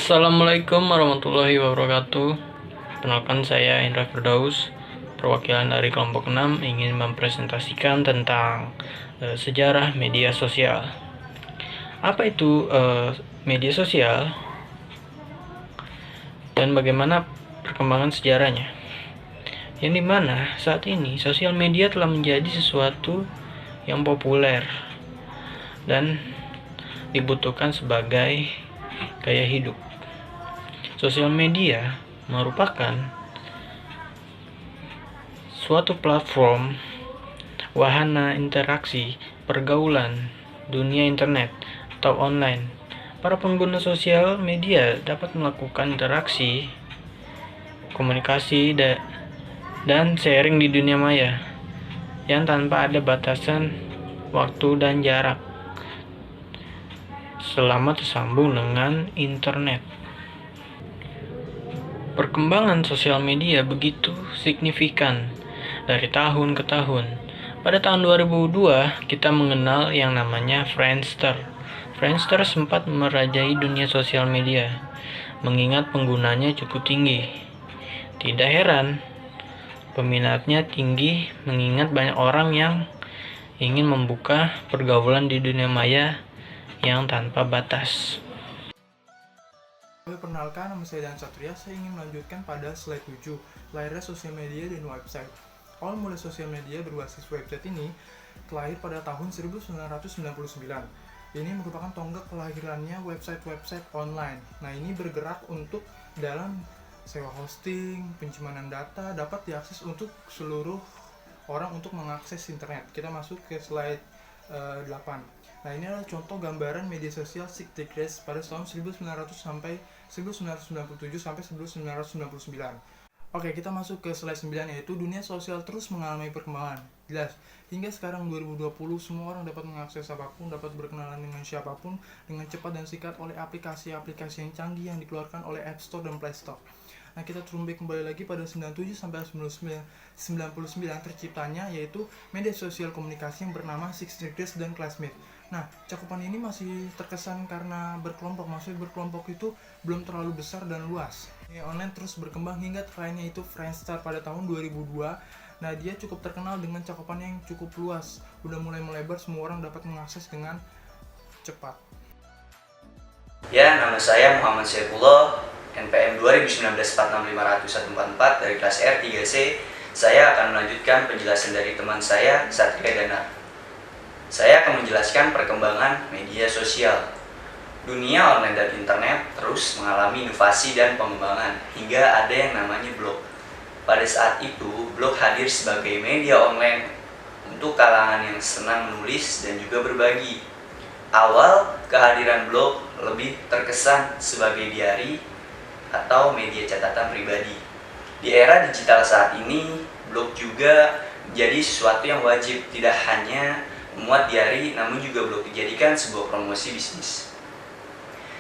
Assalamualaikum warahmatullahi wabarakatuh. Perkenalkan, saya Indra Firdaus, perwakilan dari kelompok 6, ingin mempresentasikan tentang sejarah media sosial. Apa itu media sosial dan bagaimana perkembangan sejarahnya? Yang dimana saat ini sosial media telah menjadi sesuatu yang populer dan dibutuhkan sebagai gaya hidup. Sosial media merupakan suatu platform wahana interaksi pergaulan dunia internet atau online. Para pengguna sosial media dapat melakukan interaksi, komunikasi, dan sharing di dunia maya yang tanpa ada batasan waktu dan jarak selama tersambung dengan internet. Perkembangan sosial media begitu signifikan dari tahun ke tahun. Pada tahun 2002, kita mengenal yang namanya Friendster. Friendster sempat merajai dunia sosial media, mengingat penggunanya cukup tinggi. Tidak heran, peminatnya tinggi mengingat banyak orang yang ingin membuka pergaulan di dunia maya yang tanpa batas. Perkenalkan, nama saya Dan Satria. Saya ingin melanjutkan pada slide 7, lahirnya sosial media dan website. Awal mulai sosial media berbasis website ini lahir pada tahun 1999. Ini merupakan tonggak kelahirannya website-website online. Nah, ini bergerak untuk dalam sewa hosting, penyimpanan data, dapat diakses untuk seluruh orang untuk mengakses internet. Kita masuk ke slide 8. Nah, ini adalah contoh gambaran media sosial Sigtecrash pada tahun 1900 sampai 1997 sampai 1999. Oke, kita masuk ke slide 9, yaitu dunia sosial terus mengalami perkembangan. Jelas, hingga sekarang 2020 semua orang dapat mengakses apapun, dapat berkenalan dengan siapapun dengan cepat dan singkat oleh aplikasi-aplikasi yang canggih yang dikeluarkan oleh App Store dan Play Store. Nah, kita turun kembali lagi pada 97 sampai 99 terciptanya, yaitu media sosial komunikasi yang bernama Sigtecrash dan Classmate. Nah, cakupan ini masih terkesan karena berkelompok, maksudnya berkelompok itu belum terlalu besar dan luas. Online terus berkembang hingga terakhirnya itu Friendster pada tahun 2002. Nah, dia cukup terkenal dengan cakupan yang cukup luas, udah mulai melebar, semua orang dapat mengakses dengan cepat. Ya, nama saya Muhammad Saifullah, NPM 2019465144 dari kelas R3C. Saya akan melanjutkan penjelasan dari teman saya, Satria Dana. Saya akan menjelaskan perkembangan media sosial. Dunia online dan internet terus mengalami inovasi dan pengembangan, hingga ada yang namanya blog. Pada saat itu, blog hadir sebagai media online untuk kalangan yang senang menulis dan juga berbagi. Awal kehadiran blog lebih terkesan sebagai diari atau media catatan pribadi. Di era digital saat ini, blog juga menjadi sesuatu yang wajib, tidak hanya memuat diari, namun juga blog dijadikan sebuah promosi bisnis.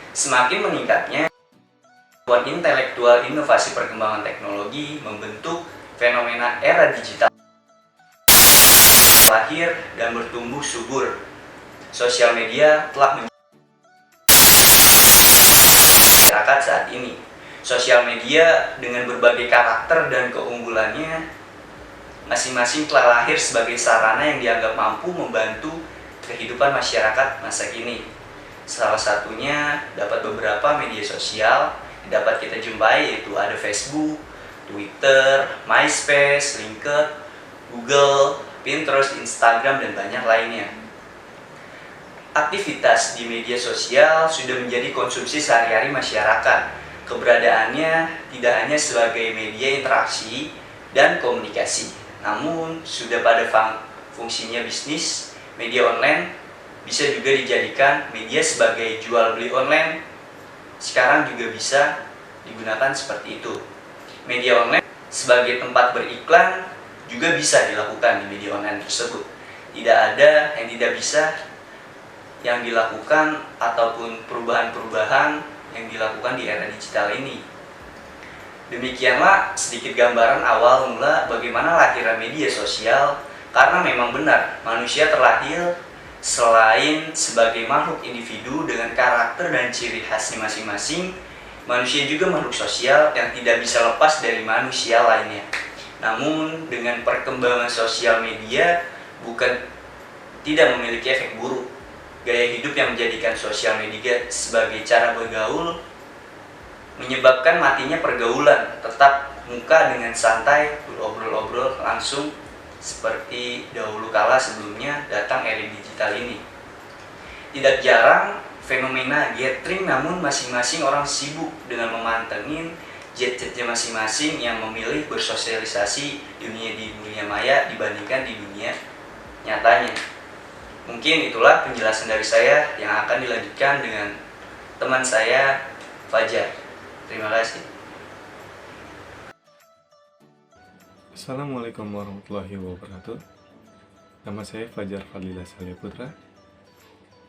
Semakin meningkatnya kemampuan intelektual, inovasi perkembangan teknologi membentuk fenomena era digital lahir dan bertumbuh subur. Sosial media telah menjadi masyarakat saat ini. Sosial media dengan berbagai karakter dan keunggulannya masing-masing telah lahir sebagai sarana yang dianggap mampu membantu kehidupan masyarakat masa kini. Salah satunya dapat beberapa media sosial yang dapat kita jumpai, yaitu ada Facebook, Twitter, MySpace, LinkedIn, Google, Pinterest, Instagram, dan banyak lainnya. Aktivitas di media sosial sudah menjadi konsumsi sehari-hari masyarakat. Keberadaannya tidak hanya sebagai media interaksi dan komunikasi, namun sudah pada fungsinya bisnis. Media online bisa juga dijadikan media sebagai jual beli online. Sekarang juga bisa digunakan seperti itu. Media online sebagai tempat beriklan juga bisa dilakukan di media online tersebut. Tidak ada yang tidak bisa yang dilakukan ataupun perubahan-perubahan yang dilakukan di era digital ini. Demikianlah sedikit gambaran awal mula bagaimana lahirnya media sosial, karena memang benar manusia terlahir selain sebagai makhluk individu dengan karakter dan ciri khasnya masing-masing, Manusia juga makhluk sosial yang tidak bisa lepas dari manusia lainnya. Namun dengan perkembangan sosial media bukan tidak memiliki efek buruk. Gaya hidup yang menjadikan sosial media sebagai cara bergaul menyebabkan matinya pergaulan tetap muka dengan santai, berobrol-obrol langsung seperti dahulu kala sebelumnya datang era digital ini. Tidak jarang fenomena gathering, namun masing-masing orang sibuk dengan memantengin jet-jetnya masing-masing yang memilih bersosialisasi di dunia maya dibandingkan di dunia nyatanya. Mungkin itulah penjelasan dari saya yang akan dilanjutkan dengan teman saya, Fajar. Terima kasih. Assalamualaikum warahmatullahi wabarakatuh. Nama saya Fajar Fadila Saleh Putra.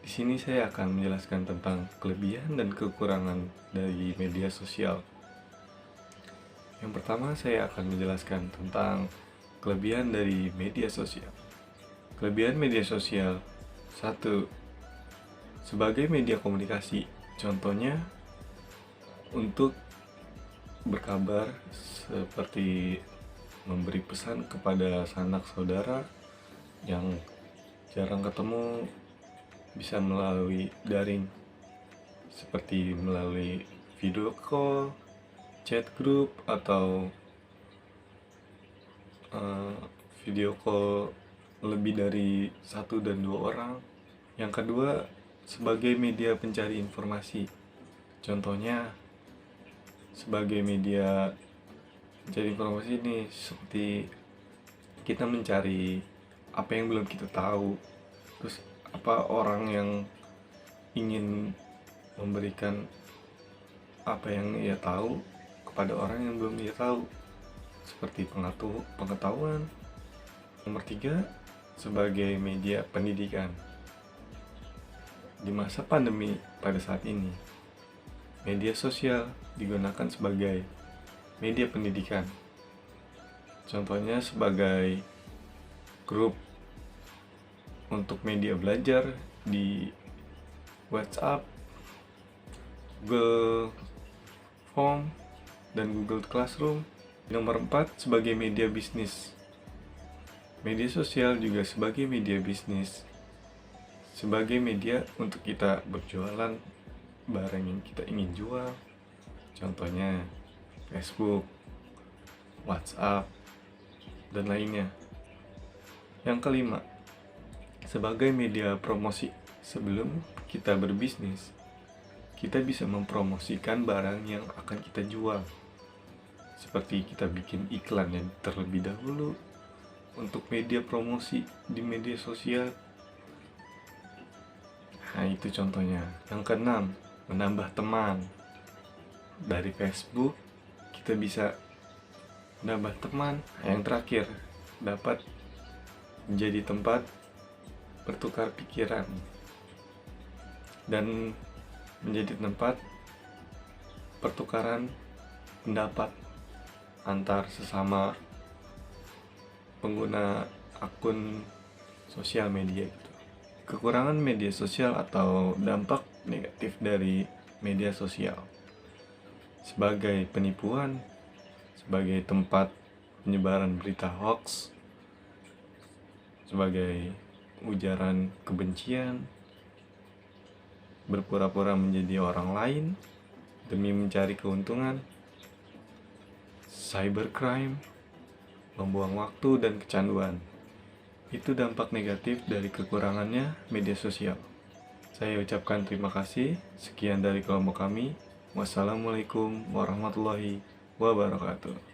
Di sini saya akan menjelaskan tentang kelebihan dan kekurangan dari media sosial. Yang pertama, saya akan menjelaskan tentang kelebihan dari media sosial. Kelebihan media sosial: 1. Sebagai media komunikasi, contohnya untuk berkabar, seperti memberi pesan kepada sanak saudara yang jarang ketemu, bisa melalui daring, seperti melalui video call, chat group, atau video call lebih dari 1 dan 2 orang. Yang kedua, sebagai media pencari informasi, contohnya sebagai media pencari informasi ini seperti kita mencari apa yang belum kita tahu, terus apa orang yang ingin memberikan apa yang ia tahu kepada orang yang belum ia tahu, seperti pengetahuan. Nomor 3, sebagai media pendidikan. Di masa pandemi pada saat ini, media sosial digunakan sebagai media pendidikan. Contohnya sebagai grup untuk media belajar di WhatsApp, Google Form, dan Google Classroom. Nomor 4, sebagai media bisnis. Media sosial juga sebagai media bisnis, sebagai media untuk kita berjualan barang yang kita ingin jual, contohnya Facebook, WhatsApp, dan lainnya. Yang kelima, sebagai media promosi. Sebelum kita berbisnis, kita bisa mempromosikan barang yang akan kita jual, seperti kita bikin iklan yang terlebih dahulu untuk media promosi di media sosial. Nah, itu contohnya. Yang keenam, menambah teman. Dari Facebook kita bisa menambah teman. Yang terakhir, dapat menjadi tempat bertukar pikiran dan menjadi tempat pertukaran pendapat antar sesama pengguna akun sosial media gitu. Kekurangan media sosial atau dampak negatif dari media sosial: sebagai penipuan, sebagai tempat penyebaran berita hoax, sebagai ujaran kebencian, berpura-pura menjadi orang lain demi mencari keuntungan, cybercrime, membuang waktu dan kecanduan. Itu dampak negatif dari kekurangannya media sosial. Saya ucapkan terima kasih. Sekian dari kelompok kami. Wassalamualaikum warahmatullahi wabarakatuh.